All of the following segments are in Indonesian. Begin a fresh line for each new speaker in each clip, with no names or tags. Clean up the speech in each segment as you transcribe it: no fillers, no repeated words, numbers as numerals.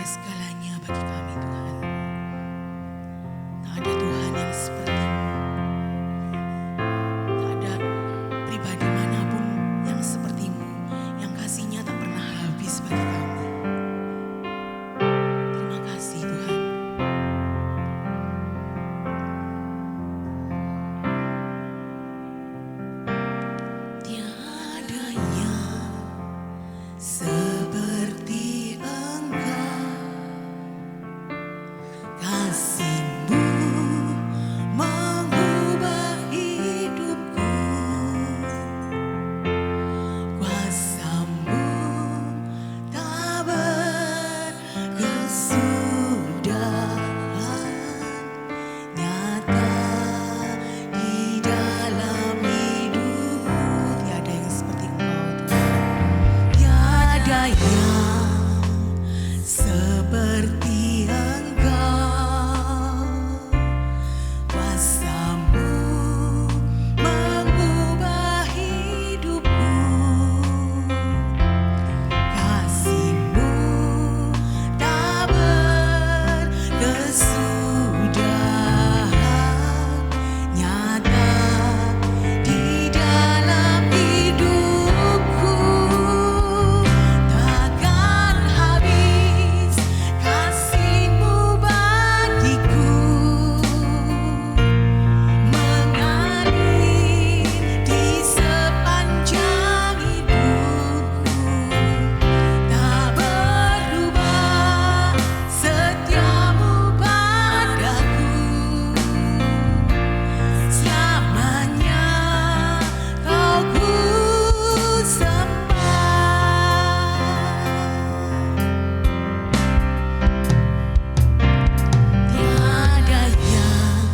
segalanya bagi kami Tuhan. Tak ada Tuhan yang seperti-Mu. Tak ada pribadi manapun yang seperti-Mu, yang kasih-Nya tak pernah habis bagi kami. Terima kasih Tuhan. Tiada yang seperti Engkau, kasih-Mu mengubah hidupku, kuasa-Mu tak berkesudahan, nyata di dalam hidupku. Tiada yang seperti Engkau Tuhan. Tiada yang seperti Engkau, kuasa-Mu mengubah hidupku, kasih-Mu tak berkesudahan, nyata di dalam hidupku. Takkan habis kasih-Mu bagiku, mengalir di sepanjang hidupku. Tak berubah setia-Mu padaku, selamanya Kau ku Tiada yang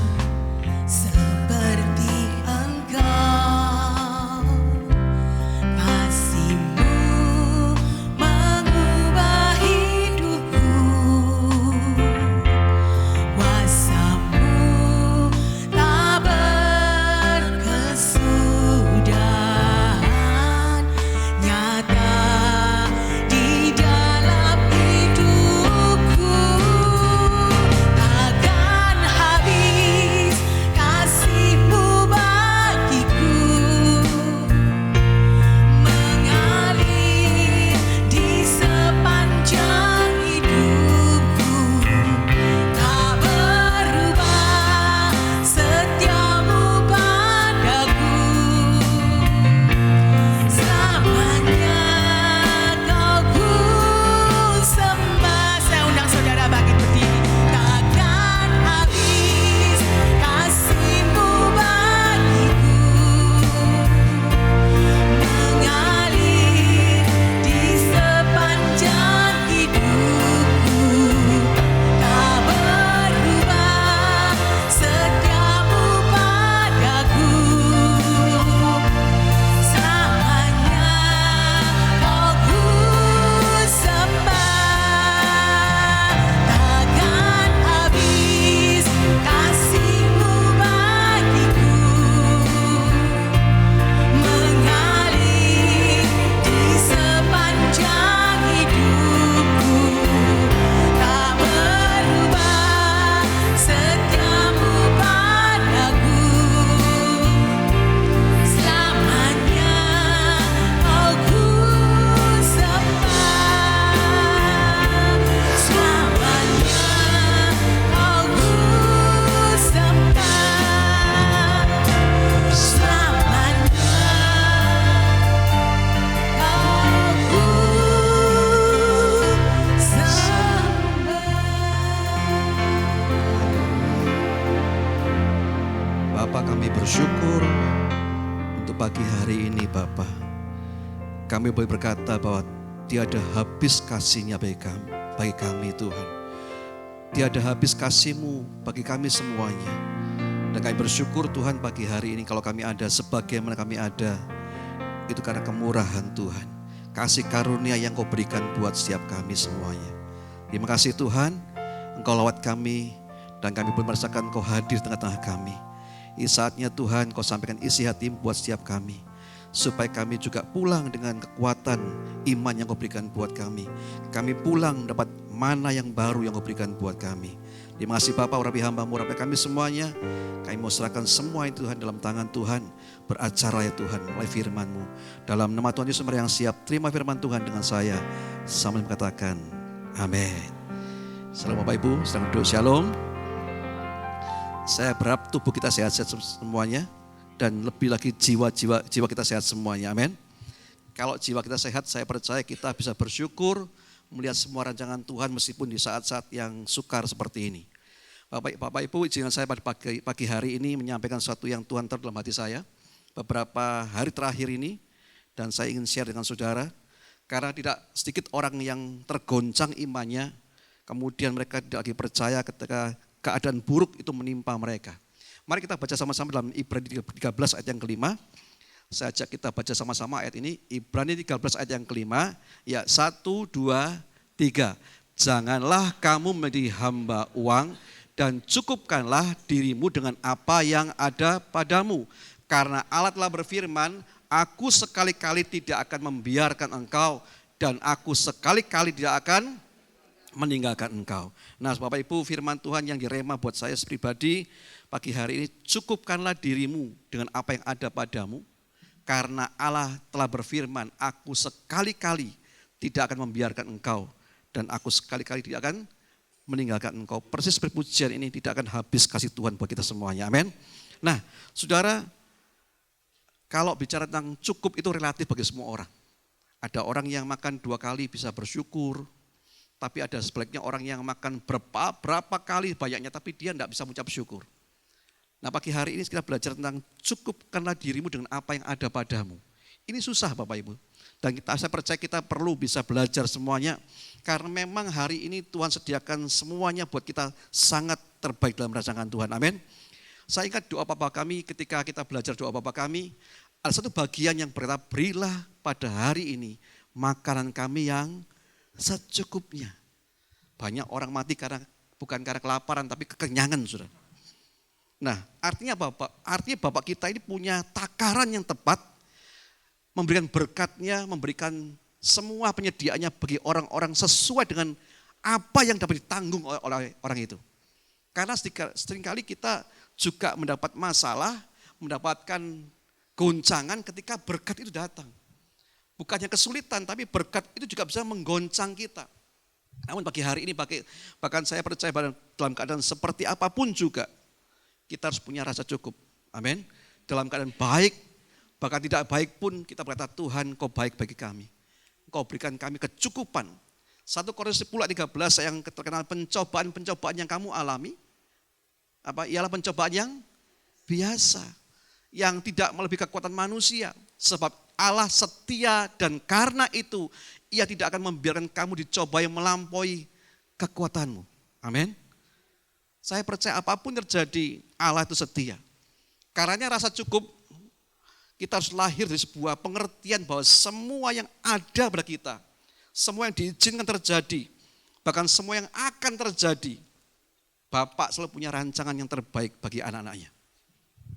seperti Engkau, kasih-Mu mengubah hidupku, kuasa-Mu tak berkesudahan, nyata di dalam hidupku. Takkan habis kasih-Mu bagiku, mengalir di sepanjang hidupku. Tak berubah setia-Mu padaku, selamanya Kau ku sembah. Saya undang saudara bangkit berdiri. Takkan habis kasih-Mu bagiku, mengalir di sepanjang hidupku. Tak berubah setia-Mu padaku, selamanya Kau ku sembah. Takkan habis kasih-Mu bagiku, mengalir di sepanjang hidupku. Tak berubah setia-Mu padaku, selamanya Kau ku sembah. Selamanya Kau ku sembah. Selamanya Kau ku sembah.
Bapa, kami bersyukur untuk pagi hari ini Bapa. Kami boleh berkata bahwa tiada habis kasih-Nya bagi kami Tuhan. Tiada habis kasih-Mu bagi kami semuanya. Dan kami bersyukur Tuhan pagi hari ini kalau kami ada sebagaimana kami ada, itu karena kemurahan Tuhan. Kasih karunia yang Kau berikan buat setiap kami semuanya. Terima kasih Tuhan, Engkau lawat kami dan kami boleh merasakan Kau hadir di tengah-tengah kami. Ini saatnya Tuhan Kau sampaikan isi hati-Mu buat setiap kami. supaya kami juga pulang dengan kekuatan iman yang Kau berikan buat kami. Kami pulang dapat mana yang baru yang Kau berikan buat kami. Terima kasih Bapa, urapi hamba-Mu, urapi kami semuanya. Kami mau serahkan semua itu Tuhan dalam tangan Tuhan. Beracara ya Tuhan melalui firman-Mu. Dalam nama Tuhan Yesus yang siap terima firman Tuhan dengan saya. Sambil mengatakan amin. Shalom Bapak Ibu, sedang duduk shalom. Saya berharap tubuh kita sehat-sehat semuanya. Dan lebih lagi jiwa kita sehat semuanya, amin. Kalau jiwa kita sehat, saya percaya kita bisa bersyukur melihat semua rancangan Tuhan meskipun di saat-saat yang sukar seperti ini. Bapak Ibu, izinkan saya pada pagi hari ini menyampaikan sesuatu yang Tuhan taruh dalam hati saya. Beberapa hari terakhir ini, dan saya ingin share dengan saudara. Karena tidak sedikit orang yang tergoncang imannya, kemudian mereka tidak lagi percaya ketika keadaan buruk itu menimpa mereka. Mari kita baca sama-sama dalam Ibrani 13 ayat yang kelima. Saya ajak kita baca sama-sama ayat ini, Ibrani 13 ayat yang kelima, ya 1, 2, 3. Janganlah kamu menjadi hamba uang dan cukupkanlah dirimu dengan apa yang ada padamu. Karena Allah telah berfirman, aku sekali-kali tidak akan membiarkan engkau dan aku sekali-kali tidak akan meninggalkan engkau. Nah Bapak Ibu, firman Tuhan yang direma buat saya pribadi pagi hari ini, cukupkanlah dirimu dengan apa yang ada padamu. Karena Allah telah berfirman, aku sekali-kali tidak akan membiarkan engkau dan aku sekali-kali tidak akan meninggalkan engkau. Persis perpujian ini tidak akan habis kasih Tuhan buat kita semuanya, amin. Nah saudara, kalau bicara tentang cukup itu relatif bagi semua orang. Ada orang yang makan 2 kali bisa bersyukur, tapi ada sebaliknya orang yang makan berapa kali banyaknya tapi dia tidak bisa mengucap syukur. Nah pagi hari ini kita belajar tentang cukupkanlah dirimu dengan apa yang ada padamu. Ini susah Bapak Ibu. Dan saya percaya kita perlu bisa belajar semuanya. Karena memang hari ini Tuhan sediakan semuanya buat kita sangat terbaik dalam rancangan Tuhan. Amin. Saya ingat doa Bapa kami ketika kita belajar doa Bapa kami. Ada satu bagian yang berkata, berilah pada hari ini makanan kami yang secukupnya. Banyak orang mati bukan karena kelaparan tapi kekenyangan saudara. Nah, artinya Bapak kita ini punya takaran yang tepat, memberikan berkatnya, memberikan semua penyediaannya bagi orang-orang sesuai dengan apa yang dapat ditanggung oleh orang itu. Karena seringkali kita juga mendapat masalah, mendapatkan goncangan ketika berkat itu datang. Bukannya kesulitan, tapi berkat itu juga bisa menggoncang kita. Namun pagi hari ini, bahkan saya percaya dalam keadaan seperti apapun juga, kita harus punya rasa cukup. Amin. Dalam keadaan baik, bahkan tidak baik pun kita berkata, Tuhan Kau baik bagi kami. Kau berikan kami kecukupan. 1 Korintus 10 ayat 13 yang terkenal pencobaan yang kamu alami. Ialah pencobaan yang biasa. Yang tidak melebihi kekuatan manusia. Sebab Allah setia dan karena itu Ia tidak akan membiarkan kamu dicobai melampaui kekuatanmu. Amin. Saya percaya apapun terjadi, Allah itu setia. Karena rasa cukup, kita harus lahir dari sebuah pengertian bahwa semua yang ada pada kita, semua yang diizinkan terjadi, bahkan semua yang akan terjadi, Bapak selalu punya rancangan yang terbaik bagi anak-anaknya.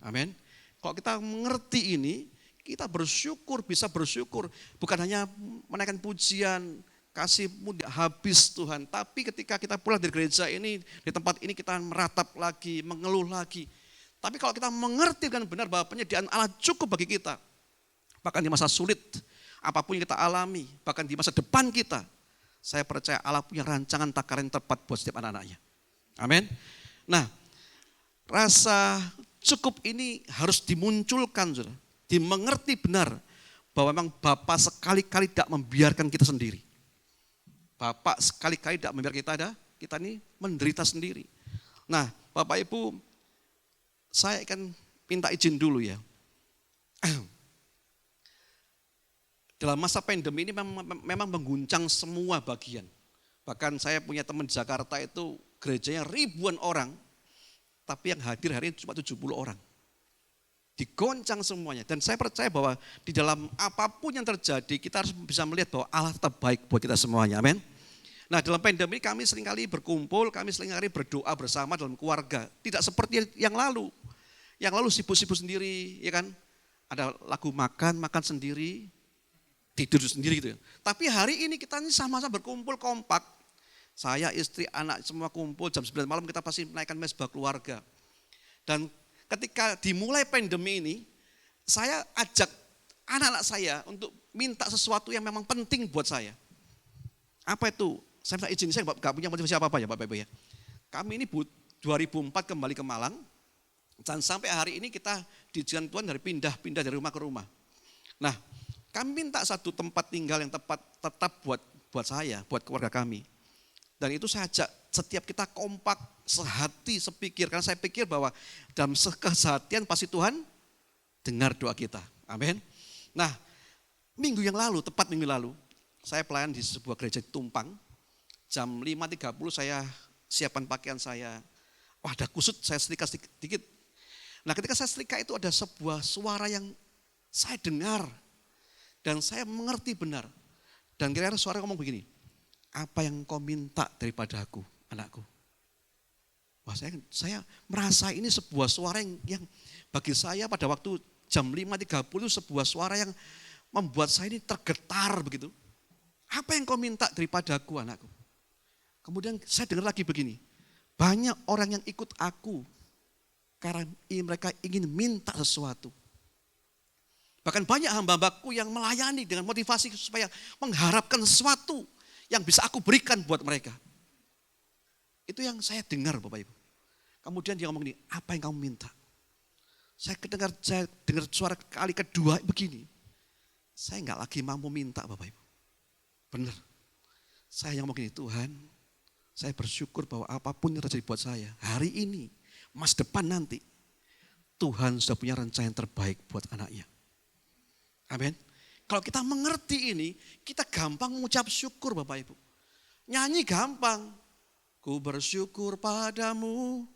Amin. Kalau kita mengerti ini, kita bersyukur, bisa bersyukur. Bukan hanya menaikkan pujian, kasih-Mu tidak habis Tuhan. Tapi ketika kita pulang dari gereja ini, di tempat ini kita meratap lagi, mengeluh lagi. Tapi kalau kita mengerti dengan benar bahwa penyediaan Allah cukup bagi kita. Bahkan di masa sulit, apapun yang kita alami, bahkan di masa depan kita. Saya percaya Allah punya rancangan takaran yang tepat buat setiap anak-anaknya. Amin. Nah, rasa cukup ini harus dimunculkan, saudara. Dimengerti benar bahwa memang Bapa sekali-kali tidak membiarkan kita sendiri. Bapak sekali-kali tidak membiarkan kita ini menderita sendiri. Nah, Bapak Ibu, saya akan minta izin dulu ya. Dalam masa pandemi ini memang mengguncang semua bagian. Bahkan saya punya teman di Jakarta itu gerejanya ribuan orang, tapi yang hadir hari ini cuma 70 orang. Digoncang semuanya. Dan saya percaya bahwa di dalam apapun yang terjadi, kita harus bisa melihat bahwa Allah tetap baik buat kita semuanya. Amin. Nah dalam pandemi kami seringkali berkumpul, kami seringkali berdoa bersama dalam keluarga. Tidak seperti yang lalu. Yang lalu sibuk-sibuk sendiri, ya kan. Ada lagu makan sendiri, tidur sendiri gitu ya. Tapi hari ini kita ini sama-sama berkumpul kompak. Saya, istri, anak semua kumpul jam 9 malam kita pasti menaikkan mezbah keluarga. Dan ketika dimulai pandemi ini, saya ajak anak-anak saya untuk minta sesuatu yang memang penting buat saya. Apa itu? Saya minta izin, saya nggak punya motivasi apa-apa ya Bapak Ibu ya. Kami ini 2004 kembali ke Malang, dan sampai hari ini kita diizinkan Tuhan dari pindah dari rumah ke rumah. Nah, kami minta satu tempat tinggal yang tetap buat saya, buat keluarga kami. Dan itu saya ajak setiap kita kompak, sehati, sepikir. Karena saya pikir bahwa dalam kesehatian pasti Tuhan dengar doa kita. Amin. Nah, minggu lalu, saya pelayan di sebuah gereja di Tumpang. Jam 5.30 saya siapkan pakaian saya. Wah, ada kusut, saya setrika sedikit. Nah, ketika saya setrika itu ada sebuah suara yang saya dengar. Dan saya mengerti benar. Dan kira-kira suara ngomong begini, apa yang kau minta daripada aku, anakku? Wah, saya merasa ini sebuah suara yang bagi saya pada waktu jam 5.30 itu sebuah suara yang membuat saya ini tergetar begitu. Apa yang kau minta daripada aku, anakku? Kemudian saya dengar lagi begini, banyak orang yang ikut aku karena mereka ingin minta sesuatu. Bahkan banyak hamba-hambaku yang melayani dengan motivasi supaya mengharapkan sesuatu yang bisa aku berikan buat mereka. Itu yang saya dengar Bapak Ibu. Kemudian dia ngomong ini, apa yang kamu minta? Saya dengar suara kali kedua begini. Saya enggak lagi mampu minta Bapak Ibu. Benar. Saya yang ngomong ini, Tuhan, saya bersyukur bahwa apapun yang terjadi buat saya, hari ini, masa depan nanti, Tuhan sudah punya rencana yang terbaik buat anaknya. Amin. Kalau kita mengerti ini, kita gampang mengucap syukur Bapak Ibu. Nyanyi gampang. Ku bersyukur padamu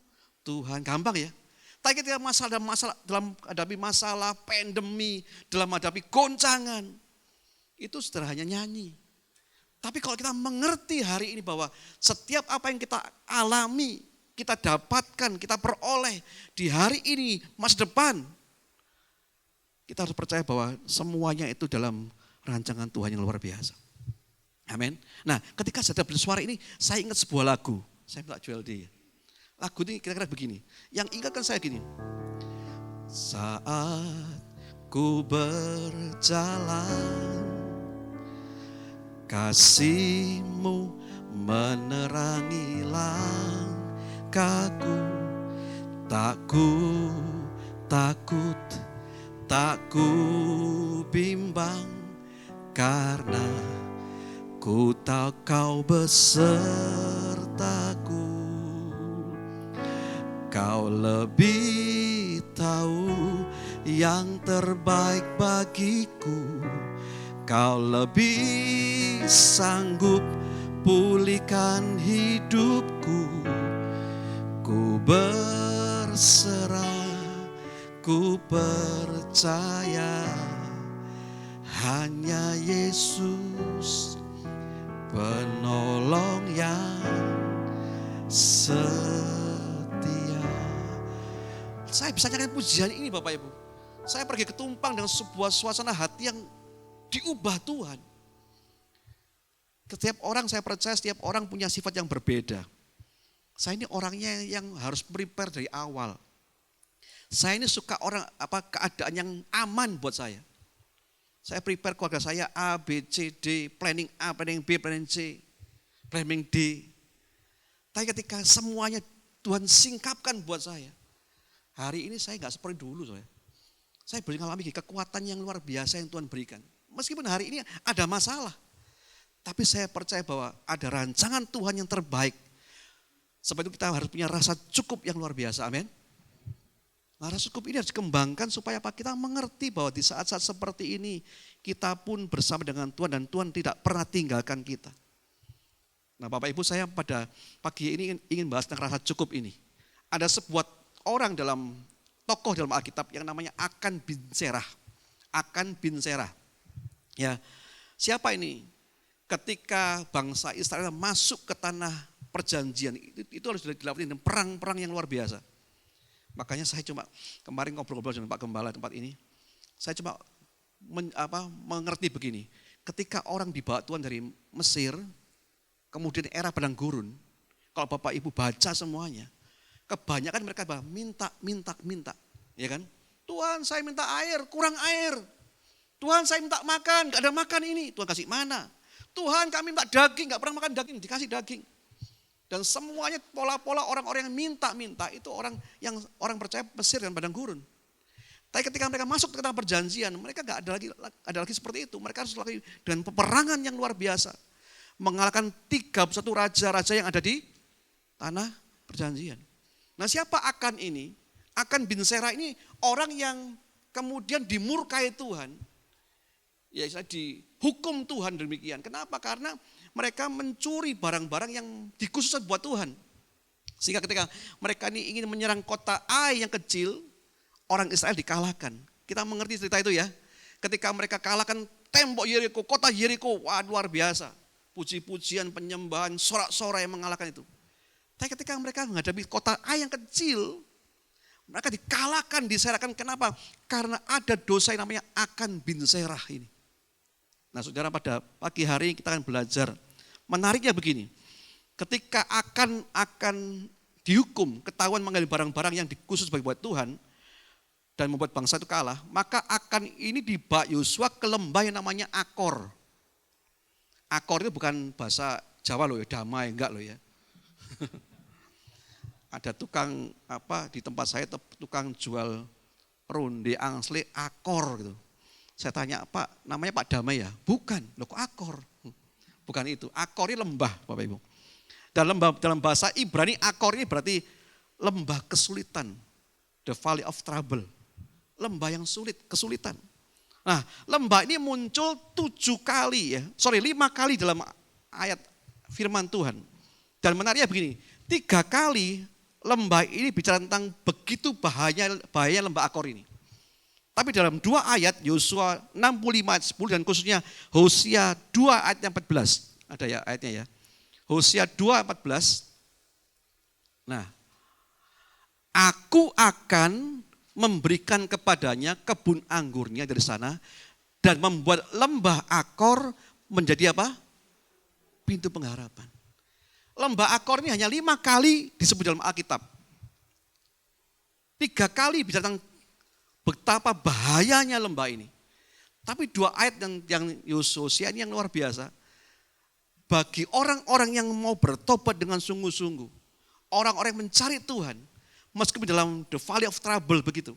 Tuhan. Gampang ya. Tapi ketika dalam menghadapi masalah, pandemi, dalam menghadapi goncangan, itu sederhana nyanyi. Tapi kalau kita mengerti hari ini bahwa setiap apa yang kita alami, kita dapatkan, kita peroleh di hari ini, masa depan, kita harus percaya bahwa semuanya itu dalam rancangan Tuhan yang luar biasa. Amin. Nah, ketika saya bersuara ini, saya ingat sebuah lagu. Saya minta jual dia. Lagu ini kira-kira begini. Yang ingatkan saya gini. Saat ku berjalan, kasih-Mu menerangi langkahku. Tak ku takut, tak ku bimbang, karena ku tahu Kau besertaku. Kau lebih tahu yang terbaik bagiku. Kau lebih sanggup pulihkan hidupku. Ku berserah, ku percaya hanya Yesus penolong yang setia. Saya bisa nyanyikan pujian ini Bapak Ibu. Saya pergi ke Tumpang dengan sebuah suasana hati yang diubah Tuhan. Setiap orang, saya percaya setiap orang punya sifat yang berbeda. Saya ini orangnya yang harus prepare dari awal. Saya ini suka keadaan yang aman buat saya. Saya prepare keluarga saya A, B, C, D, planning A, planning B, planning C, planning D. Tapi ketika semuanya Tuhan singkapkan buat saya, hari ini saya nggak seperti dulu saya. Saya mengalami kekuatan yang luar biasa yang Tuhan berikan. Meskipun hari ini ada masalah, tapi saya percaya bahwa ada rancangan Tuhan yang terbaik. Sebab itu kita harus punya rasa cukup yang luar biasa, amin. Nah, rasa cukup ini harus dikembangkan supaya apa? Kita mengerti bahwa di saat-saat seperti ini kita pun bersama dengan Tuhan dan Tuhan tidak pernah tinggalkan kita. Nah, Bapak Ibu, saya pada pagi ini ingin bahas tentang rasa cukup ini. Ada sebuah orang tokoh dalam Alkitab yang namanya Akan bin Serah. Akan bin Serah. Ya, siapa ini? Ketika bangsa Israel masuk ke tanah perjanjian, itu harus dilakukan dengan perang-perang yang luar biasa. Makanya saya cuma kemarin ngobrol-ngobrol dengan Pak Gembala tempat ini, saya cuma mengerti begini. Ketika orang dibawa Tuhan dari Mesir, kemudian era padang gurun, kalau Bapak Ibu baca semuanya, kebanyakan mereka minta, ya kan? Tuhan saya minta air, kurang air. Tuhan saya minta makan, gak ada makan ini. Tuhan kasih mana? Tuhan kami minta daging, gak pernah makan daging, dikasih daging. Dan semuanya pola-pola orang-orang yang minta itu orang percaya Mesir dan padang gurun. Tapi ketika mereka masuk ke tanah perjanjian, mereka gak ada lagi seperti itu. Mereka harus lagi dengan peperangan yang luar biasa. Mengalahkan 31 raja-raja yang ada di tanah perjanjian. Nah siapa Akan ini? Akan bin Zerah ini orang yang kemudian dimurkai Tuhan. Ya dihukum Tuhan demikian. Kenapa? Karena mereka mencuri barang-barang yang dikhususkan buat Tuhan. Sehingga ketika mereka ini ingin menyerang kota Ai yang kecil, orang Israel dikalahkan. Kita mengerti cerita itu ya. Ketika mereka kalahkan tembok Yeriko, kota Yeriko, wah luar biasa. Puji-pujian, penyembahan, sorak-sorai yang mengalahkan itu. Tapi ketika mereka menghadapi kota Ai yang kecil, mereka dikalahkan, diserahkan. Kenapa? Karena ada dosa yang namanya Akan bin Zerah ini. Nah saudara, pada pagi hari kita akan belajar. Menariknya begini, ketika akan dihukum, ketahuan mengambil barang-barang yang dikhusus bagi buat Tuhan, dan membuat bangsa itu kalah, maka Akan ini dibawa Yosua ke lembah yang namanya Akor. Akor itu bukan bahasa Jawa loh ya, damai, enggak loh ya. Ada tukang di tempat saya tukang jual ronde angsle Akor gitu. Saya tanya, Pak, namanya Pak Damai ya? Bukan, loh kok Akor? Bukan itu, Akor ini lembah Bapak Ibu. Dalam bahasa Ibrani Akor ini berarti lembah kesulitan. The Valley of Trouble. Lembah yang sulit, kesulitan. Nah lembah ini muncul 5 kali dalam ayat firman Tuhan. Dan menariknya begini, 3 kali lembah ini bicara tentang begitu bahaya lembah Akor ini. Tapi dalam 2 ayat, Yosua 65 ayat 10 dan khususnya Hosea 2 ayat 14. Ada ya ayatnya ya. Hosea 2 ayat 14. Nah, aku akan memberikan kepadanya kebun anggurnya dari sana dan membuat lembah Akor menjadi apa? Pintu pengharapan. Lembah Akor ini hanya 5 kali disebut dalam Alkitab. 3 kali bicara tentang betapa bahayanya lembah ini. Tapi 2 ayat yang Hosea ini yang luar biasa. Bagi orang-orang yang mau bertobat dengan sungguh-sungguh. Orang-orang yang mencari Tuhan. Meskipun dalam the valley of trouble begitu.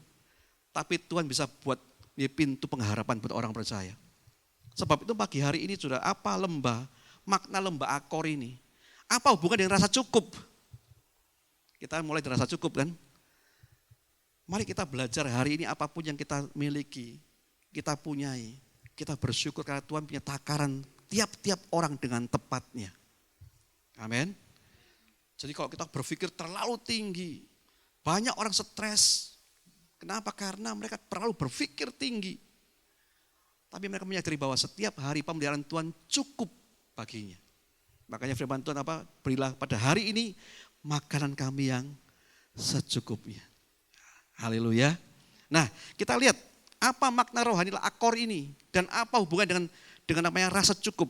Tapi Tuhan bisa buat pintu pengharapan buat orang percaya. Sebab itu pagi hari ini sudah apa makna lembah Akor ini. Apa hubungan dengan rasa cukup? Kita mulai dari rasa cukup kan. Mari kita belajar hari ini apapun yang kita miliki, kita punyai. Kita bersyukur karena Tuhan punya takaran tiap-tiap orang dengan tepatnya. Amin. Jadi kalau kita berpikir terlalu tinggi, banyak orang stres. Kenapa? Karena mereka terlalu berpikir tinggi. Tapi mereka menyadari bahwa setiap hari pemeliharaan Tuhan cukup baginya. Makanya firman Tuhan apa? Berilah pada hari ini makanan kami yang secukupnya. Haleluya. Nah, kita lihat apa makna rohani Akor ini dan apa hubungan dengan namanya rasa cukup.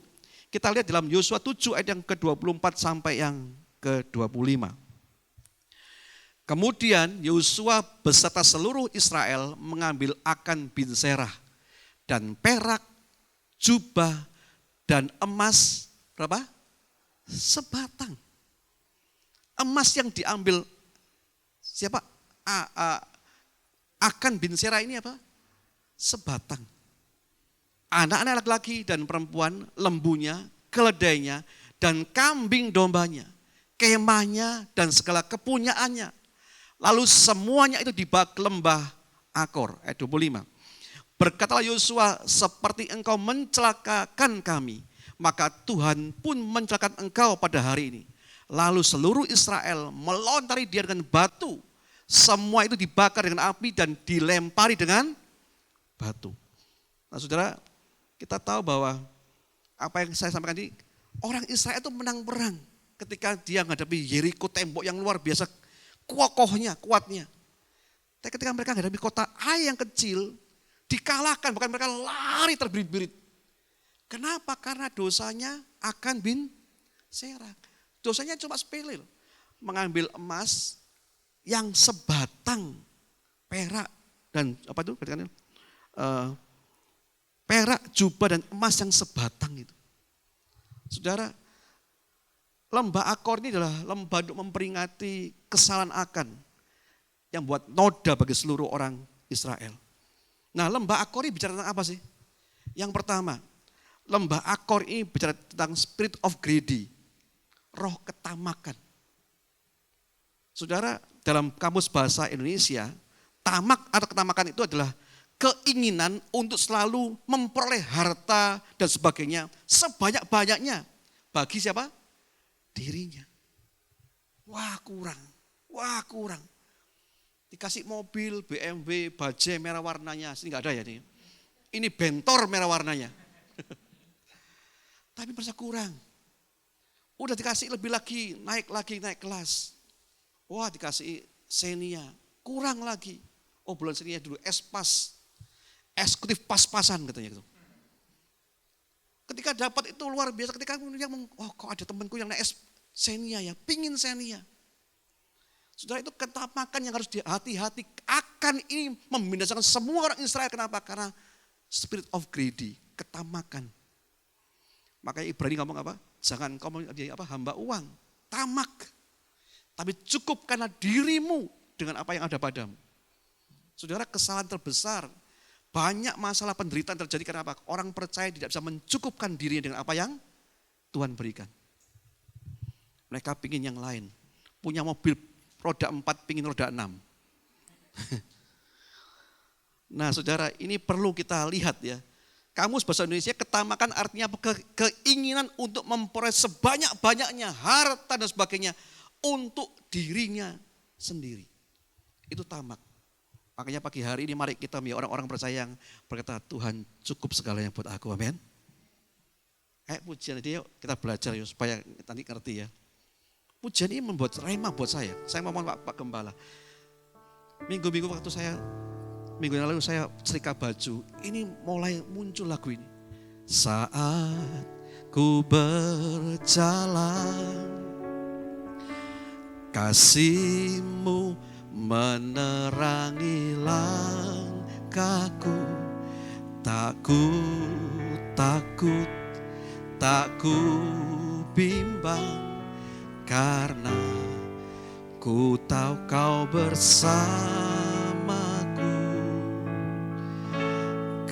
Kita lihat dalam Yosua 7 ayat yang ke-24 sampai yang ke-25. Kemudian Yosua beserta seluruh Israel mengambil Akan bin Zerah dan perak, jubah dan emas berapa? Sebatang. Emas yang diambil siapa? Akan bin Zerah ini apa? Sebatang. Anak-anak laki-laki dan perempuan, lembunya, keledainya, dan kambing dombanya, kemahnya dan segala kepunyaannya. Lalu semuanya itu dibawa ke lembah Akor, ayat 25. Berkatalah Yosua, seperti engkau mencelakakan kami, maka Tuhan pun mencelakakan engkau pada hari ini. Lalu seluruh Israel melontari dia dengan batu. Semua itu dibakar dengan api dan dilempari dengan batu. Nah saudara, kita tahu bahwa apa yang saya sampaikan ini, orang Israel itu menang perang ketika dia menghadapi Yeriko, tembok yang luar biasa kokohnya, kuatnya. Tapi ketika mereka menghadapi kota Ai yang kecil, dikalahkan, bahkan mereka lari terbirit-birit. Kenapa? Karena dosanya Akan bin Serah. Dosanya cuma sepele loh. Mengambil emas yang sebatang perak dan apa itu? Perak, jubah dan emas yang sebatang itu. Saudara, lembah Akor ini adalah lembah untuk memperingati kesalahan Akan yang buat noda bagi seluruh orang Israel. Nah, lembah Akor ini bicara tentang apa sih? Yang pertama, lembah Akor ini bicara tentang spirit of greedy, roh ketamakan. Saudara, dalam kamus bahasa Indonesia, tamak atau ketamakan itu adalah keinginan untuk selalu memperoleh harta dan sebagainya sebanyak-banyaknya. Bagi siapa? Dirinya. Wah kurang. Dikasih mobil, BMW, bajai merah warnanya. Sini enggak ada ya nih. Ini bentor merah warnanya. Tapi merasa kurang. Udah dikasih lebih lagi, naik kelas. Wah dikasih Xenia, kurang lagi. Oh bulan Xenia dulu, Espas, eksekutif pas-pasan katanya gitu. Ketika dapat itu luar biasa, ketika oh kok ada temanku yang naik Xenia ya, pingin Xenia. Saudara, itu ketamakan yang harus hati-hati, akan ini membinasakan semua orang Israel. Kenapa? Karena spirit of greedy, ketamakan. Makanya Ibrani ngomong apa? Jangan kamu hamba uang, tamak. Tapi cukup karena dirimu dengan apa yang ada padamu. Saudara, kesalahan terbesar, banyak masalah penderitaan terjadi karena apa? Orang percaya tidak bisa mencukupkan dirinya dengan apa yang Tuhan berikan. Mereka pingin yang lain. Punya mobil roda 4, pingin roda 6. Nah saudara, ini perlu kita lihat ya. Kamus bahasa Indonesia, ketamakan artinya keinginan untuk memperoleh sebanyak-banyaknya harta dan sebagainya untuk dirinya sendiri. Itu tamak. Makanya pagi hari ini mari kita menjadi orang-orang percaya yang berkata, Tuhan cukup segalanya buat aku, amin. Pujian ini yuk kita belajar yuk supaya nanti ngerti ya. Pujian ini membuat rema buat saya. Saya ngomong Pak Gembala. Minggu-minggu waktu minggu yang lalu saya setrika baju. Ini mulai muncul lagu ini. Saat ku berjalan, kasih-Mu menerangi langkahku. Tak ku bimbang, karena ku tahu Kau bersamaku.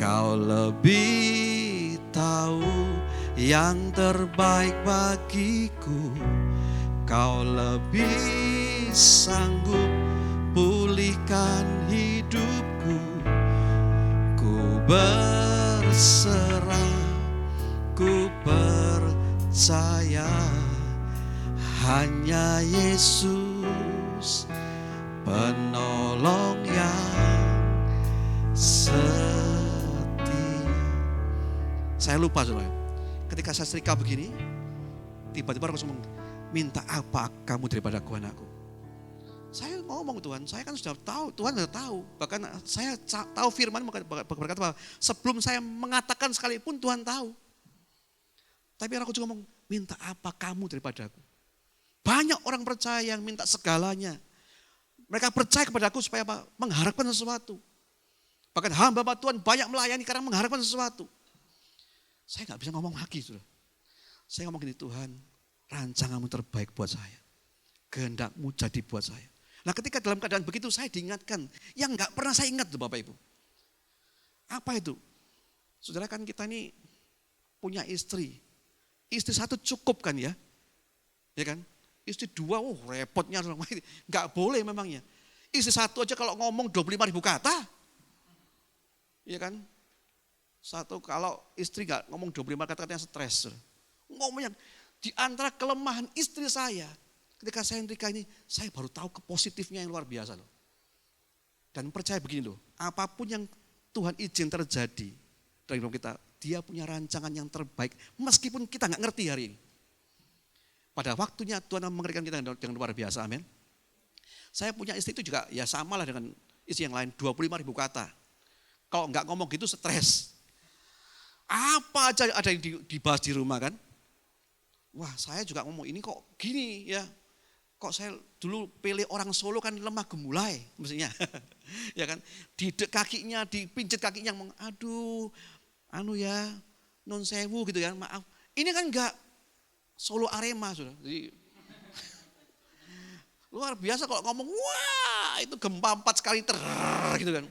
Kau lebih tahu yang terbaik bagiku. Kau lebih sanggup pulihkan hidupku. Ku berserah, ku percaya hanya Yesus penolong yang setia. Saya lupa saudara, ketika saya setrika begini, tiba-tiba orang ngomong, minta apa kamu daripada aku, anakku? Saya ngomong, Tuhan, saya kan sudah tahu, Tuhan sudah tahu. Bahkan saya tahu firman berkata bahwa sebelum saya mengatakan sekalipun Tuhan tahu. Tapi aku juga ngomong, minta apa kamu daripada aku? Banyak orang percaya yang minta segalanya. Mereka percaya kepada aku supaya apa? Mengharapkan sesuatu. Bahkan hamba Tuhan banyak melayani karena mengharapkan sesuatu. Saya gak bisa ngomong lagi, saudara. Saya ngomong gini, Tuhan, rancangan-Mu terbaik buat saya. Kehendak-Mu jadi buat saya. Nah ketika dalam keadaan begitu saya diingatkan, yang gak pernah saya ingat tuh Bapak Ibu. Apa itu? Saudara, kan kita ini punya istri. Istri satu cukup kan ya? Ya kan? Istri dua, repotnya. Gak boleh memangnya. Istri satu aja kalau ngomong 25.000 kata. Ya kan? Satu kalau istri gak ngomong 25 kata-katanya stres. Ngomong yang di antara kelemahan istri saya. Ketika saya nikah ini, saya baru tahu kepositifnya yang luar biasa loh. Dan percaya begini loh, apapun yang Tuhan izin terjadi dalam hidup kita, Dia punya rancangan yang terbaik. Meskipun kita gak ngerti hari ini. Pada waktunya Tuhan mengerikan kita dengan luar biasa, amin. Saya punya istri itu juga ya samalah dengan istri yang lain, 25.000 kata. Kalau nggak ngomong gitu stres. Apa aja ada yang dibahas di rumah kan. Wah, saya juga ngomong ini kok gini ya. Kok saya dulu pilih orang Solo kan lemah gemulai mestinya. Ya kan? Didek kakinya, dipinjit kakinya, ngomong, aduh, anu ya, non sewu gitu ya, maaf. Ini kan enggak Solo Arema sudah. Jadi, luar biasa kalau ngomong, wah itu gempa 4 sekali gitu kan.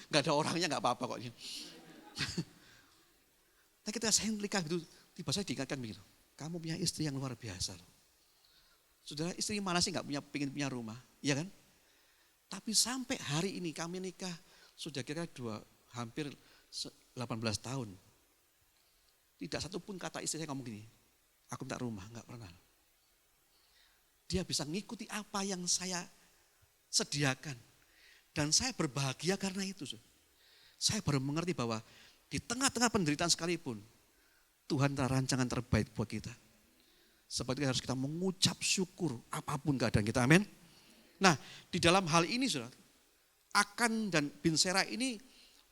Enggak ada orangnya enggak apa-apa kok. Tapi ketika saya nikah gitu, tiba saya diingatkan begitu. Kamu punya istri yang luar biasa loh. Saudara, istri mana sih nggak pengen punya rumah, ya kan? Tapi sampai hari ini kami nikah sudah kira hampir 18 tahun. Tidak satu pun kata istri saya ngomong gini, aku minta rumah, nggak pernah. Dia bisa ngikuti apa yang saya sediakan. Dan saya berbahagia karena itu. Saya baru mengerti bahwa di tengah-tengah penderitaan sekalipun, Tuhan telah rancangan terbaik buat kita. Seperti harus kita mengucap syukur apapun keadaan kita, amin. Nah, di dalam hal ini saudara, Akan dan bin Sera ini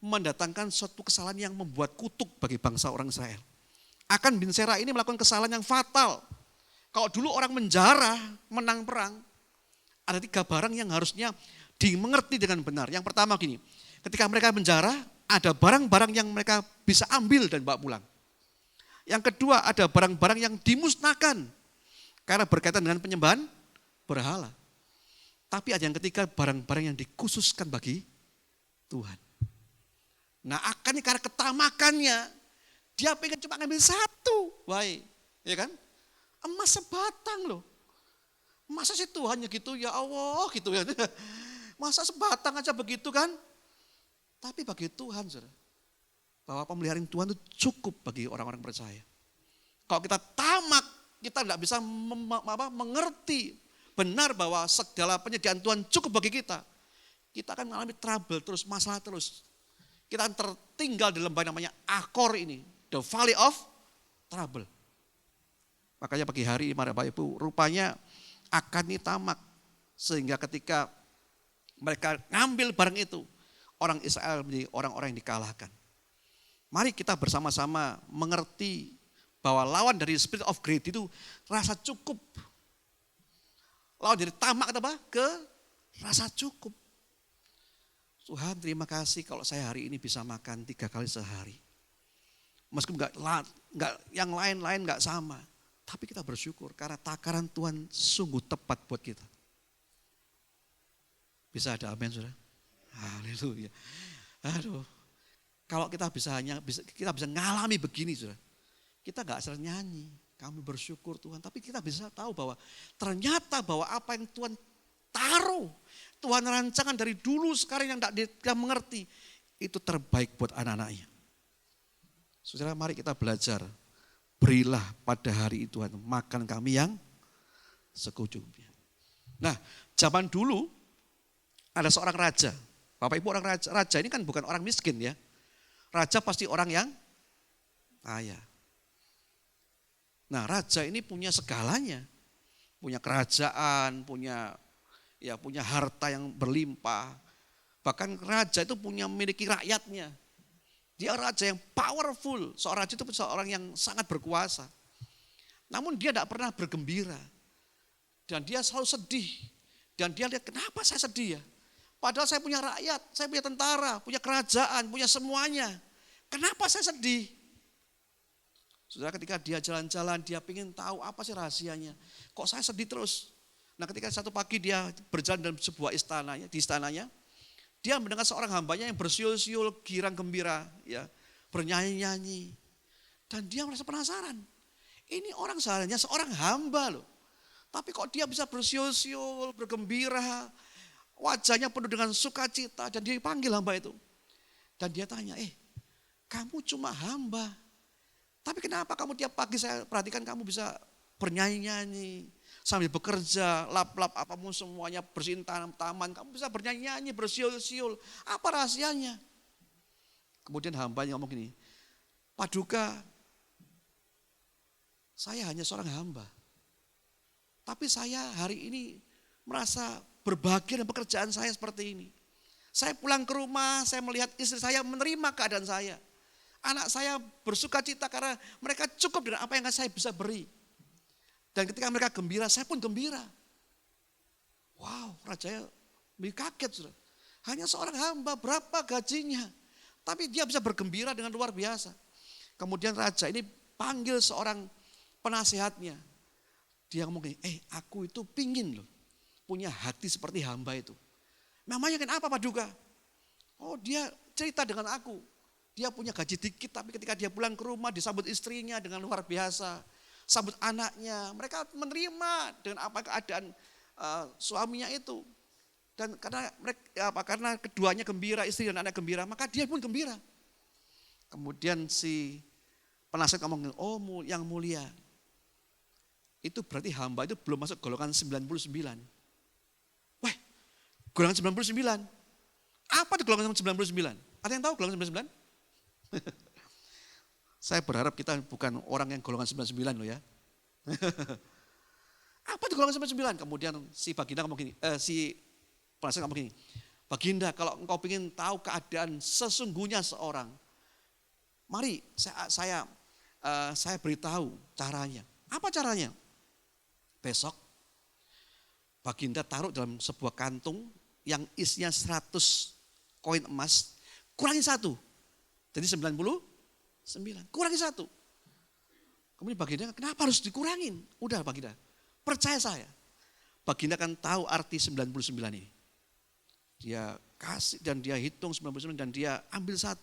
mendatangkan suatu kesalahan yang membuat kutuk bagi bangsa orang Israel. Akan bin Sera ini melakukan kesalahan yang fatal. Kalau dulu orang menjara, menang perang, ada 3 barang yang harusnya dimengerti dengan benar. Yang pertama gini, ketika mereka menjara, ada barang-barang yang mereka bisa ambil dan bawa pulang. Yang kedua, ada barang-barang yang dimusnahkan karena berkaitan dengan penyembahan berhala. Tapi ada yang ketiga, barang-barang yang dikhususkan bagi Tuhan. Nah, Akan karena ketamakannya, dia pengen cuma ngambil 1. Baik, ya kan? Emas sebatang loh. Masa sih Tuhannya gitu, ya Allah gitu ya. Masa sebatang aja begitu kan? Tapi bagi Tuhan, saudara, bahwa pemeliharaan Tuhan itu cukup bagi orang-orang percaya. Kalau kita tamak, kita tidak bisa mengerti benar bahwa segala penyediaan Tuhan cukup bagi kita. Kita akan mengalami trouble terus, masalah terus. Kita akan tertinggal di lembah namanya Akor ini, the valley of trouble. Makanya pagi hari, mari Bapak Ibu, rupanya Akan ini tamak. Sehingga ketika mereka ngambil barang itu, orang Israel menjadi orang-orang yang dikalahkan. Mari kita bersama-sama mengerti bahwa lawan dari spirit of greed itu rasa cukup. Lawan dari tamak apa? Ke rasa cukup. Tuhan terima kasih kalau saya hari ini bisa makan 3 kali sehari. Meskipun enggak yang lain-lain enggak sama. Tapi kita bersyukur karena takaran Tuhan sungguh tepat buat kita. Bisa ada amin saudara? Haleluya. Aduh. Kalau kita bisa ngalami begini, saudara. Kita gak asal nyanyi, kami bersyukur Tuhan. Tapi kita bisa tahu bahwa ternyata bahwa apa yang Tuhan taruh, Tuhan rancangan dari dulu sekarang yang tidak mengerti, itu terbaik buat anak-anaknya. Saudara, mari kita belajar. Berilah pada hari itu Tuhan makan kami yang secukupnya. Nah, zaman dulu ada seorang raja. Bapak Ibu, orang raja ini kan bukan orang miskin ya. Raja pasti orang yang kaya. Nah, raja ini punya segalanya. Punya kerajaan, punya harta yang berlimpah. Bahkan raja itu memiliki rakyatnya. Dia raja yang powerful. Seorang raja itu seorang yang sangat berkuasa. Namun dia tidak pernah bergembira. Dan dia selalu sedih. Dan dia lihat, kenapa saya sedih ya? Padahal saya punya rakyat, saya punya tentara, punya kerajaan, punya semuanya. Kenapa saya sedih? Saudara, ketika dia jalan-jalan, dia ingin tahu apa sih rahasianya. Kok saya sedih terus? Nah, ketika satu pagi dia berjalan dalam sebuah istananya, dia mendengar seorang hambanya yang bersiul-siul, girang gembira, ya, bernyanyi-nyanyi. Dan dia merasa penasaran. Ini orang seharusnya seorang hamba loh. Tapi kok dia bisa bersiul-siul, bergembira, wajahnya penuh dengan sukacita, dan dia panggil hamba itu. Dan dia tanya, kamu cuma hamba, tapi kenapa kamu tiap pagi saya perhatikan kamu bisa bernyanyi-nyanyi, sambil bekerja, lap-lap apamu semuanya, bersihin taman, kamu bisa bernyanyi-nyanyi, bersiul-siul, apa rahasianya? Kemudian hambanya ngomong gini, Paduka, saya hanya seorang hamba, tapi saya hari ini merasa berbahagia dengan pekerjaan saya seperti ini. Saya pulang ke rumah, saya melihat istri saya menerima keadaan saya. Anak saya bersuka cita karena mereka cukup dengan apa yang saya bisa beri. Dan ketika mereka gembira, saya pun gembira. Wow, raja kaget sudah. Hanya seorang hamba, berapa gajinya? Tapi dia bisa bergembira dengan luar biasa. Kemudian raja ini panggil seorang penasehatnya. Dia ngomong gini, aku itu pingin loh punya hati seperti hamba itu. Namanya kenapa Pak Duka? Oh, dia cerita dengan aku. Dia punya gaji dikit, tapi ketika dia pulang ke rumah disambut istrinya dengan luar biasa. Sambut anaknya, mereka menerima dengan apa keadaan suaminya itu. Dan karena keduanya gembira, istri dan anak gembira, maka dia pun gembira. Kemudian si penasihat ngomong, oh yang mulia, itu berarti hamba itu belum masuk golongan 99. Wah, golongan 99. Apa itu golongan 99? Ada yang tahu golongan 99? Saya berharap kita bukan orang yang golongan 99 loh ya. Apa itu golongan 99? Kemudian si Baginda ngomong gini, si penasihat ngomong gini, Baginda kalau engkau ingin tahu keadaan sesungguhnya seorang, mari saya beritahu caranya. Apa caranya? Besok Baginda taruh dalam sebuah kantung yang isinya 100 koin emas, kurangi 1. Jadi 99, kurangi 1. Kemudian Baginda, kenapa harus dikurangin? Udah Baginda, percaya saya. Baginda kan tahu arti 99 ini. Dia kasih dan dia hitung 99 dan dia ambil 1.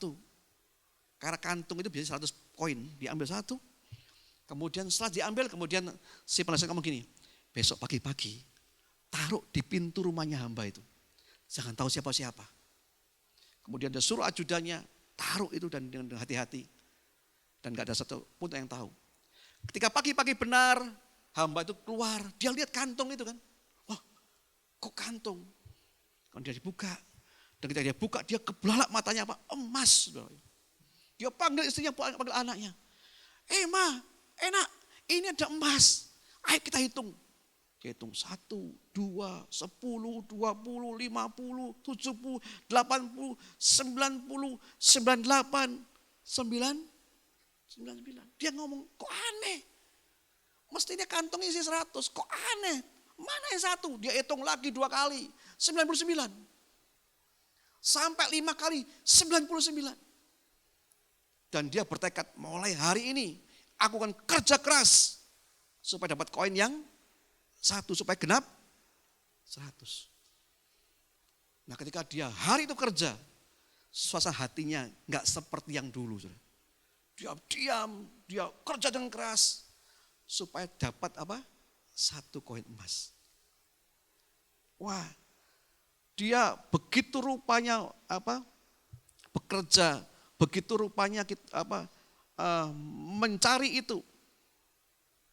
Karena kantung itu biasanya 100 koin, dia ambil 1. Kemudian setelah diambil, kemudian si penasihat ngomong gini, besok pagi-pagi taruh di pintu rumahnya hamba itu. Jangan tahu siapa-siapa. Kemudian dia suruh ajudannya, taruh itu dan dengan hati-hati. Dan gak ada satu pun yang tahu. Ketika pagi-pagi benar, hamba itu keluar, dia lihat kantong itu kan. Oh, kok kantong? Kemudian dia dibuka. Dan ketika dia buka, dia kebelalak matanya apa? Emas. Dia panggil istrinya, panggil anaknya. Ma, enak, ini ada emas. Ayo kita hitung. Dia hitung 1, 2, 10, 20, 50, 70, 80, 90, 98, 99. Dia ngomong, kok aneh? Mestinya kantong isi 100, kok aneh? Mana yang 1? Dia hitung lagi 2 kali, 99. Sampai 5 kali, 99. Dan dia bertekad, mulai hari ini aku akan kerja keras supaya dapat koin yang 1, supaya genap 100. Nah ketika dia hari itu kerja, suasana hatinya gak seperti yang dulu. Dia diam, dia kerja dengan keras supaya dapat apa? 1 koin emas. Wah, dia begitu rupanya apa? Bekerja, begitu rupanya mencari itu.